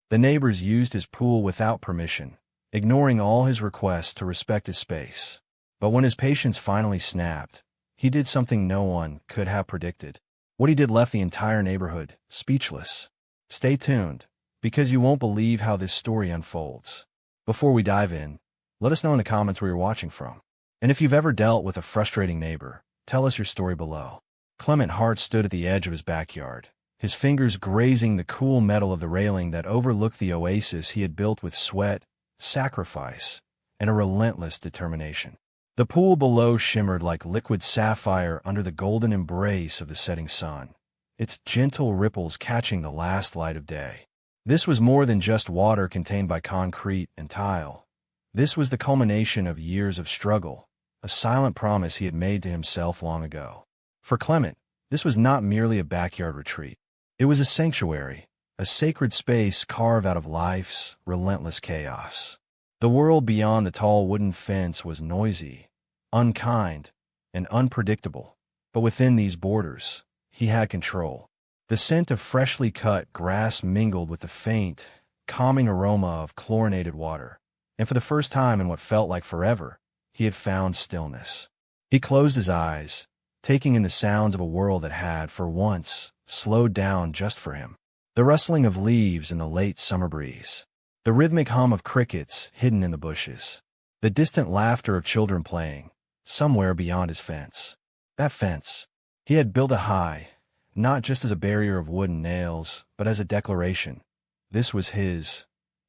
The neighbors used his pool without permission, ignoring all his requests to respect his space. But when his patience finally snapped, he did something no one could have predicted. What he did left the entire neighborhood speechless. Stay tuned, because you won't believe how this story unfolds. Before we dive in, let us know in the comments where you're watching from. And if you've ever dealt with a frustrating neighbor, tell us your story below. Clement Hart stood at the edge of his backyard, his fingers grazing the cool metal of the railing that overlooked the oasis he had built with sweat, sacrifice, and a relentless determination. The pool below shimmered like liquid sapphire under the golden embrace of the setting sun, its gentle ripples catching the last light of day. This was more than just water contained by concrete and tile. This was the culmination of years of struggle, a silent promise he had made to himself long ago. For Clement, this was not merely a backyard retreat. It was a sanctuary, a sacred space carved out of life's relentless chaos. The world beyond the tall wooden fence was noisy, unkind, and unpredictable, but within these borders, he had control. The scent of freshly cut grass mingled with the faint, calming aroma of chlorinated water, and for the first time in what felt like forever, he had found stillness. He closed his eyes, taking in the sounds of a world that had, for once, slowed down just for him. The rustling of leaves in the late summer breeze, the rhythmic hum of crickets hidden in the bushes, the distant laughter of children playing, somewhere beyond his fence. That fence, he had built it high, not just as a barrier of wood and nails, but as a declaration. This was his,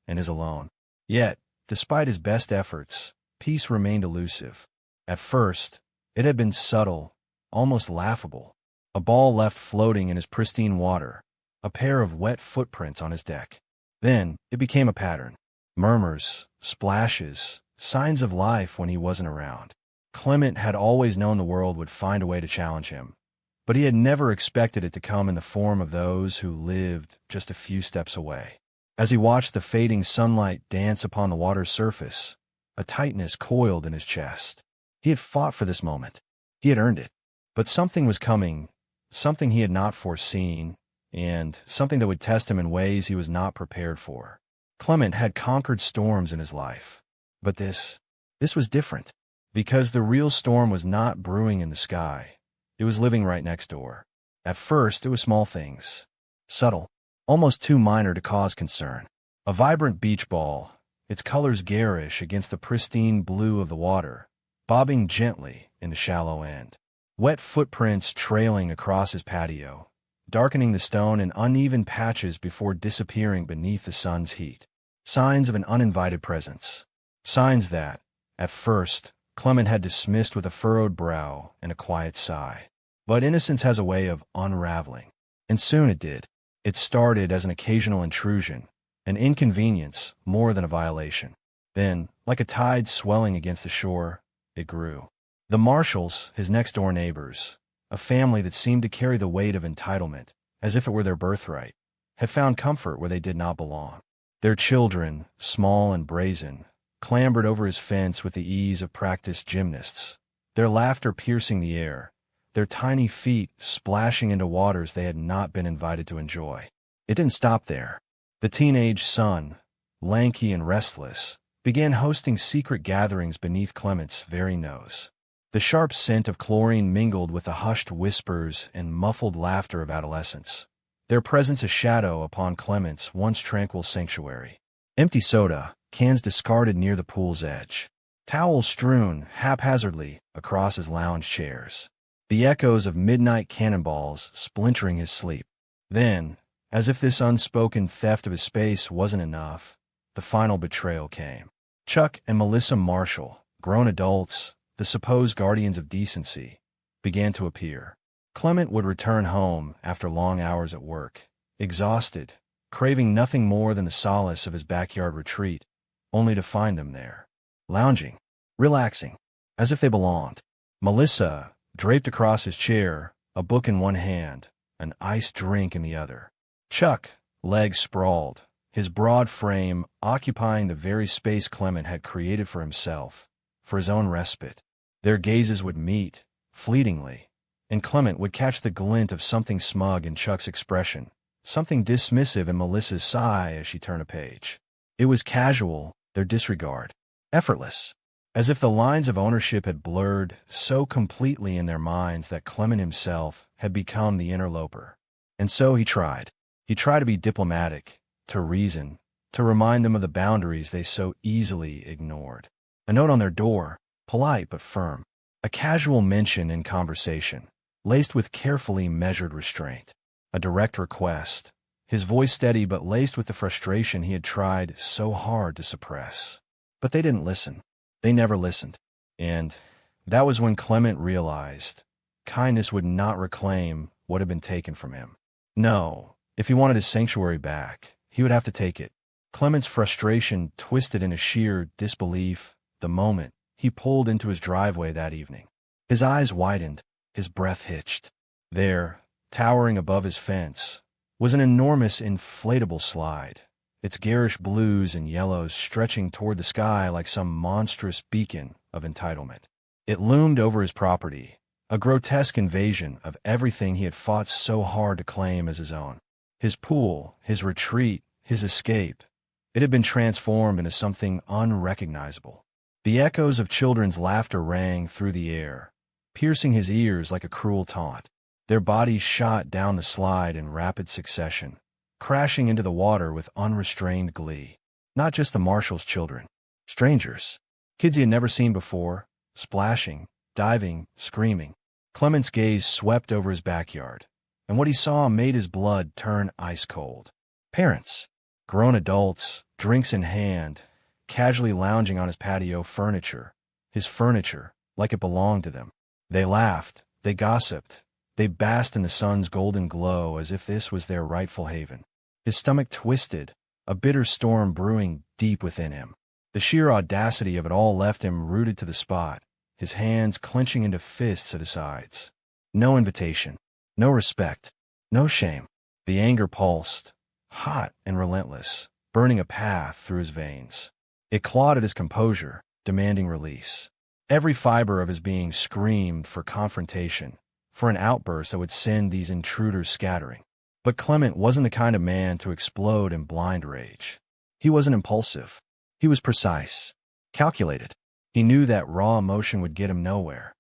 and his alone. Yet, despite his best efforts, peace remained elusive. At first, it had been subtle, almost laughable. A ball left floating in his pristine water, a pair of wet footprints on his deck. Then, it became a pattern. Murmurs, splashes, signs of life when he wasn't around. Clement had always known the world would find a way to challenge him, but he had never expected it to come in the form of those who lived just a few steps away. As he watched the fading sunlight dance upon the water's surface, a tightness coiled in his chest. He had fought for this moment. He had earned it. But something was coming, something he had not foreseen, and something that would test him in ways he was not prepared for. Clement had conquered storms in his life, but this was different, because the real storm was not brewing in the sky. It was living right next door. At first, it was small things, subtle, almost too minor to cause concern. A vibrant beach ball, its colors garish against the pristine blue of the water, bobbing gently in the shallow end. Wet footprints trailing across his patio, darkening the stone in uneven patches before disappearing beneath the sun's heat. Signs of an uninvited presence. Signs that, at first, Clement had dismissed with a furrowed brow and a quiet sigh. But innocence has a way of unraveling. And soon it did. It started as an occasional intrusion, an inconvenience more than a violation. Then, like a tide swelling against the shore, it grew. The Marshalls, his next-door neighbors, a family that seemed to carry the weight of entitlement, as if it were their birthright, had found comfort where they did not belong. Their children, small and brazen, clambered over his fence with the ease of practiced gymnasts, their laughter piercing the air, their tiny feet splashing into waters they had not been invited to enjoy. It didn't stop there. The teenage son, lanky and restless, began hosting secret gatherings beneath Clement's very nose. The sharp scent of chlorine mingled with the hushed whispers and muffled laughter of adolescence, their presence a shadow upon Clement's once tranquil sanctuary. Empty soda, cans discarded near the pool's edge, towels strewn haphazardly across his lounge chairs, the echoes of midnight cannonballs splintering his sleep. Then, as if this unspoken theft of his space wasn't enough, the final betrayal came. Chuck and Melissa Marshall, grown adults, the supposed guardians of decency, began to appear. Clement would return home after long hours at work, exhausted, craving nothing more than the solace of his backyard retreat, only to find them there, lounging, relaxing, as if they belonged. Melissa, draped across his chair, a book in one hand, an iced drink in the other. Chuck, legs sprawled, his broad frame occupying the very space Clement had created for himself, for his own respite. Their gazes would meet, fleetingly, and Clement would catch the glint of something smug in Chuck's expression, something dismissive in Melissa's sigh as she turned a page. It was casual, their disregard. Effortless. As if the lines of ownership had blurred so completely in their minds that Clement himself had become the interloper. And so he tried. He tried to be diplomatic, to reason, to remind them of the boundaries they so easily ignored. A note on their door, polite but firm. A casual mention in conversation, laced with carefully measured restraint. A direct request, his voice steady but laced with the frustration he had tried so hard to suppress. But they didn't listen. They never listened. And that was when Clement realized kindness would not reclaim what had been taken from him. No, if he wanted his sanctuary back, he would have to take it. Clement's frustration twisted into sheer disbelief the moment he pulled into his driveway that evening. His eyes widened, his breath hitched. There, towering above his fence, was an enormous inflatable slide, its garish blues and yellows stretching toward the sky like some monstrous beacon of entitlement. It loomed over his property, a grotesque invasion of everything he had fought so hard to claim as his own. His pool, his retreat, his escape. It had been transformed into something unrecognizable. The echoes of children's laughter rang through the air, piercing his ears like a cruel taunt. Their bodies shot down the slide in rapid succession, crashing into the water with unrestrained glee. Not just the marshal's children. Strangers. Kids he had never seen before, splashing, diving, screaming. Clement's gaze swept over his backyard, and what he saw made his blood turn ice cold. Parents. Grown adults, drinks in hand, casually lounging on his patio furniture. His furniture, like it belonged to them. They laughed, they gossiped, they basked in the sun's golden glow as if this was their rightful haven. His stomach twisted, a bitter storm brewing deep within him. The sheer audacity of it all left him rooted to the spot, his hands clenching into fists at his sides. No invitation, no respect, no shame. The anger pulsed, hot and relentless, burning a path through his veins. It clawed at his composure, demanding release. Every fiber of his being screamed for confrontation, for an outburst that would send these intruders scattering. But Clement wasn't the kind of man to explode in blind rage. He wasn't impulsive. He was precise, calculated. He knew that raw emotion would get him nowhere.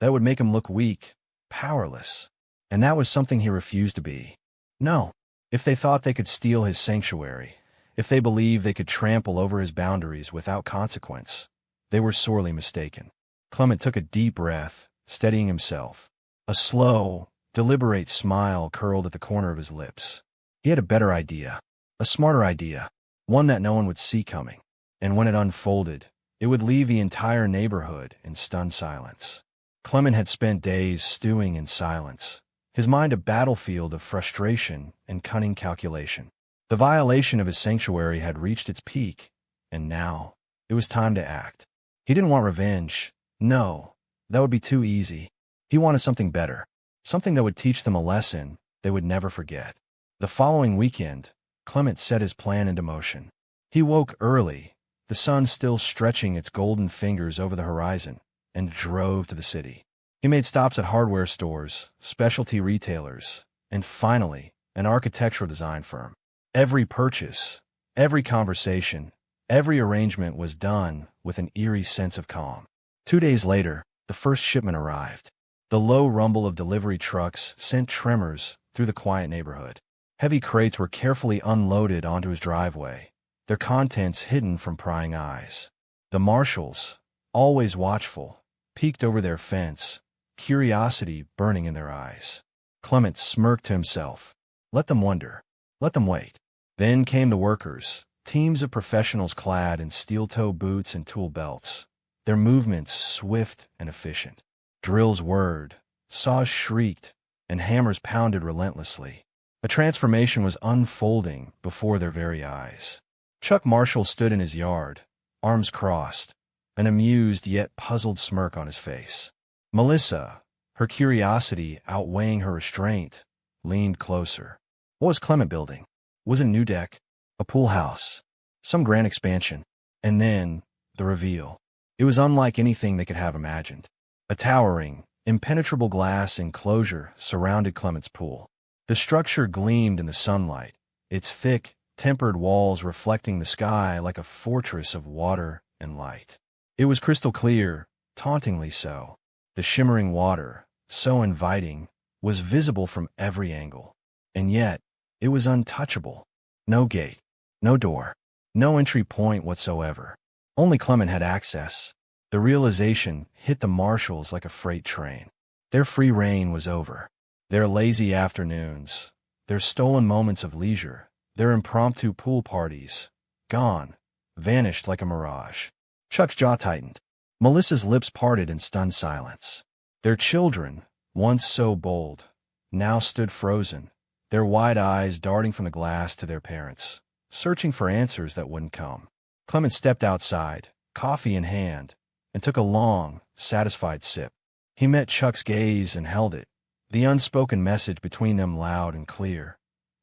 That would make him look weak, powerless. And that was something he refused to be. No. If they thought they could steal his sanctuary, if they believed they could trample over his boundaries without consequence, they were sorely mistaken. Clement took a deep breath, steadying himself. A slow, deliberate smile curled at the corner of his lips. He had a better idea, a smarter idea, one that no one would see coming. And when it unfolded, it would leave the entire neighborhood in stunned silence. Clement had spent days stewing in silence, his mind a battlefield of frustration and cunning calculation. The violation of his sanctuary had reached its peak, and now it was time to act. He didn't want revenge. No, that would be too easy. He wanted something better, something that would teach them a lesson they would never forget. The following weekend, Clement set his plan into motion. He woke early, the sun still stretching its golden fingers over the horizon, and drove to the city. He made stops at hardware stores, specialty retailers, and finally, an architectural design firm. Every purchase, every conversation, every arrangement was done with an eerie sense of calm. 2 days later, the first shipment arrived. The low rumble of delivery trucks sent tremors through the quiet neighborhood. Heavy crates were carefully unloaded onto his driveway, their contents hidden from prying eyes. The marshals, always watchful, peeked over their fence, curiosity burning in their eyes. Clement smirked to himself. Let them wonder. Let them wait. Then came the workers, teams of professionals clad in steel-toe boots and tool belts, their movements swift and efficient. Drills whirred, saws shrieked, and hammers pounded relentlessly. A transformation was unfolding before their very eyes. Chuck Marshall stood in his yard, arms crossed, an amused yet puzzled smirk on his face. Melissa, her curiosity outweighing her restraint, leaned closer. What was Clement building? Was it a new deck? A pool house? Some grand expansion? And then, the reveal. It was unlike anything they could have imagined. A towering, impenetrable glass enclosure surrounded Clement's pool. The structure gleamed in the sunlight, its thick, tempered walls reflecting the sky like a fortress of water and light. It was crystal clear, tauntingly so. The shimmering water, so inviting, was visible from every angle. And yet, it was untouchable. No gate, no door, no entry point whatsoever. Only Clement had access. The realization hit the marshals like a freight train. Their free reign was over. Their lazy afternoons, their stolen moments of leisure, their impromptu pool parties, gone, vanished like a mirage. Chuck's jaw tightened. Melissa's lips parted in stunned silence. Their children, once so bold, now stood frozen, their wide eyes darting from the glass to their parents, searching for answers that wouldn't come. Clement stepped outside, coffee in hand, and took a long, satisfied sip. He met Chuck's gaze and held it, the unspoken message between them loud and clear.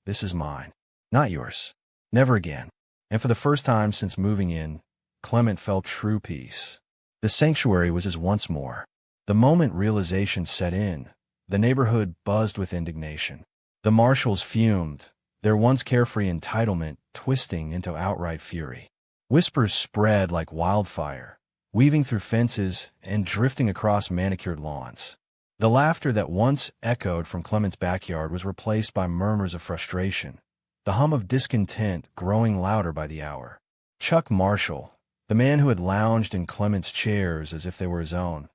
This is mine, not yours. Never again. And for the first time since moving in, Clement felt true peace. The sanctuary was his once more. The moment realization set in, the neighborhood buzzed with indignation. The marshals fumed, their once carefree entitlement twisting into outright fury. Whispers spread like wildfire, weaving through fences and drifting across manicured lawns. The laughter that once echoed from Clement's backyard was replaced by murmurs of frustration, the hum of discontent growing louder by the hour. Chuck Marshall, the man who had lounged in Clement's chairs as if they were his own,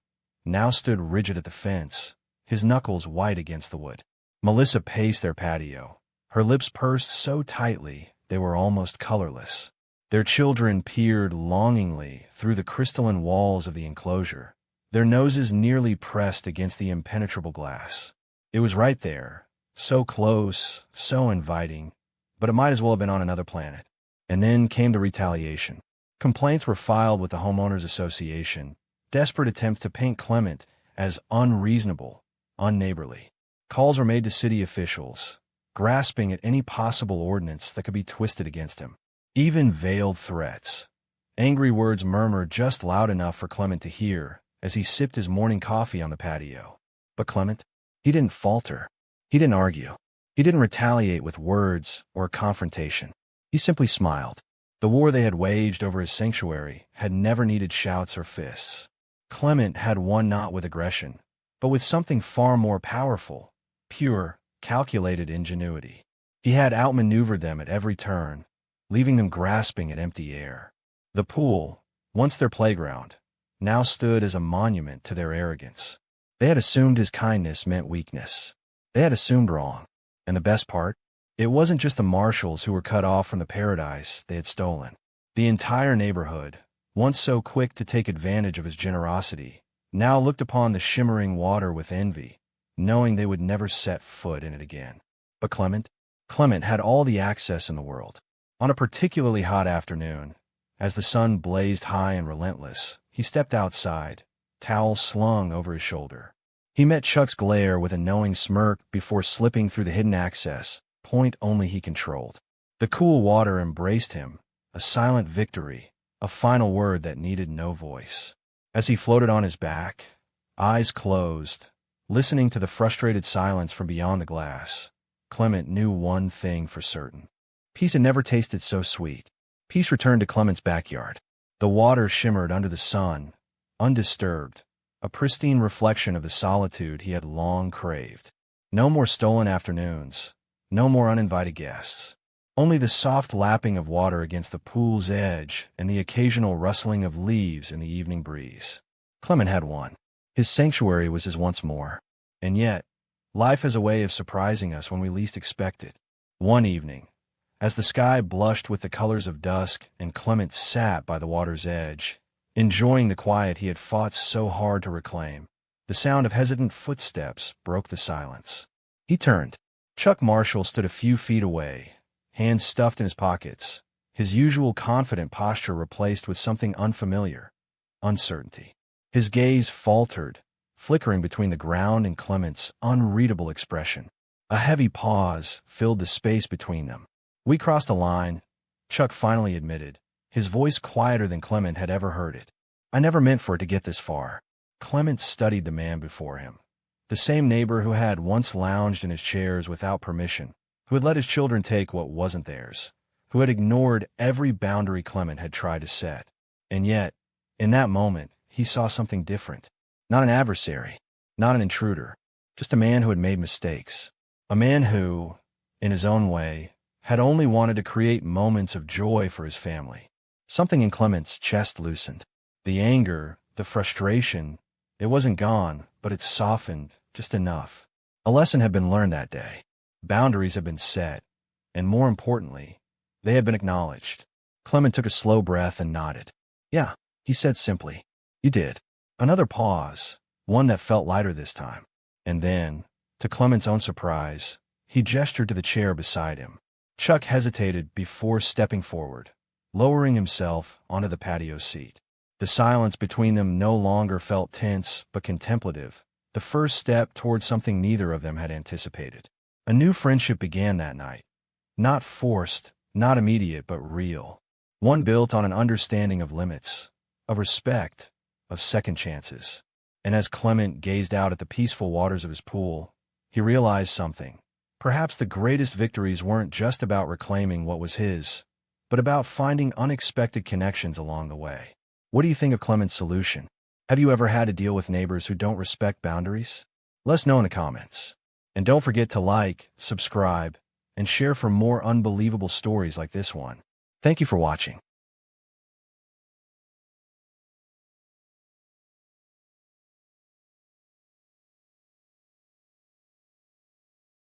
now stood rigid at the fence, his knuckles white against the wood. Melissa paced their patio, her lips pursed so tightly they were almost colorless. Their children peered longingly through the crystalline walls of the enclosure, their noses nearly pressed against the impenetrable glass. It was right there, so close, so inviting, but it might as well have been on another planet. And then came the retaliation. Complaints were filed with the Homeowners Association, desperate attempts to paint Clement as unreasonable, unneighborly. Calls were made to city officials, grasping at any possible ordinance that could be twisted against him. Even veiled threats. Angry words murmured just loud enough for Clement to hear as he sipped his morning coffee on the patio. But Clement, he didn't falter. He didn't argue. He didn't retaliate with words or confrontation. He simply smiled. The war they had waged over his sanctuary had never needed shouts or fists. Clement had won not with aggression, but with something far more powerful, pure, calculated ingenuity. He had outmaneuvered them at every turn, leaving them grasping at empty air. The pool, once their playground, now stood as a monument to their arrogance. They had assumed his kindness meant weakness. They had assumed wrong. And the best part? It wasn't just the marshals who were cut off from the paradise they had stolen. The entire neighborhood, once so quick to take advantage of his generosity, now looked upon the shimmering water with envy, knowing they would never set foot in it again. But Clement had all the access in the world. On a particularly hot afternoon, as the sun blazed high and relentless, he stepped outside, towel slung over his shoulder. He met Chuck's glare with a knowing smirk before slipping through the hidden access, point only he controlled. The cool water embraced him, a silent victory, a final word that needed no voice. As he floated on his back, eyes closed, listening to the frustrated silence from beyond the glass, Clement knew one thing for certain. Peace had never tasted so sweet. Peace returned to Clement's backyard. The water shimmered under the sun, undisturbed, a pristine reflection of the solitude he had long craved. No more stolen afternoons, no more uninvited guests. Only the soft lapping of water against the pool's edge and the occasional rustling of leaves in the evening breeze. Clement had won. His sanctuary was his once more. And yet, life has a way of surprising us when we least expect it. One evening, as the sky blushed with the colors of dusk and Clement sat by the water's edge, enjoying the quiet he had fought so hard to reclaim, the sound of hesitant footsteps broke the silence. He turned. Chuck Marshall stood a few feet away, hands stuffed in his pockets, his usual confident posture replaced with something unfamiliar, uncertainty. His gaze faltered, flickering between the ground and Clement's unreadable expression. A heavy pause filled the space between them. "We crossed a line," Chuck finally admitted, his voice quieter than Clement had ever heard it. "I never meant for it to get this far." Clement studied the man before him. The same neighbor who had once lounged in his chairs without permission, who had let his children take what wasn't theirs, who had ignored every boundary Clement had tried to set. And yet, in that moment, he saw something different. Not an adversary, not an intruder, just a man who had made mistakes. A man who, in his own way, had only wanted to create moments of joy for his family. Something in Clement's chest loosened. The anger, the frustration, it wasn't gone, but it softened just enough. A lesson had been learned that day. Boundaries had been set, and more importantly, they had been acknowledged. Clement took a slow breath and nodded. "Yeah," he said simply. "You did." Another pause, one that felt lighter this time. And then, to Clement's own surprise, he gestured to the chair beside him. Chuck hesitated before stepping forward, lowering himself onto the patio seat. The silence between them no longer felt tense but contemplative, the first step towards something neither of them had anticipated. A new friendship began that night. Not forced, not immediate, but real. One built on an understanding of limits, of respect, of second chances. And as Clement gazed out at the peaceful waters of his pool, he realized something. Perhaps the greatest victories weren't just about reclaiming what was his, but about finding unexpected connections along the way. What do you think of Clement's solution? Have you ever had to deal with neighbors who don't respect boundaries? Let us know in the comments. And don't forget to like, subscribe, and share for more unbelievable stories like this one. Thank you for watching.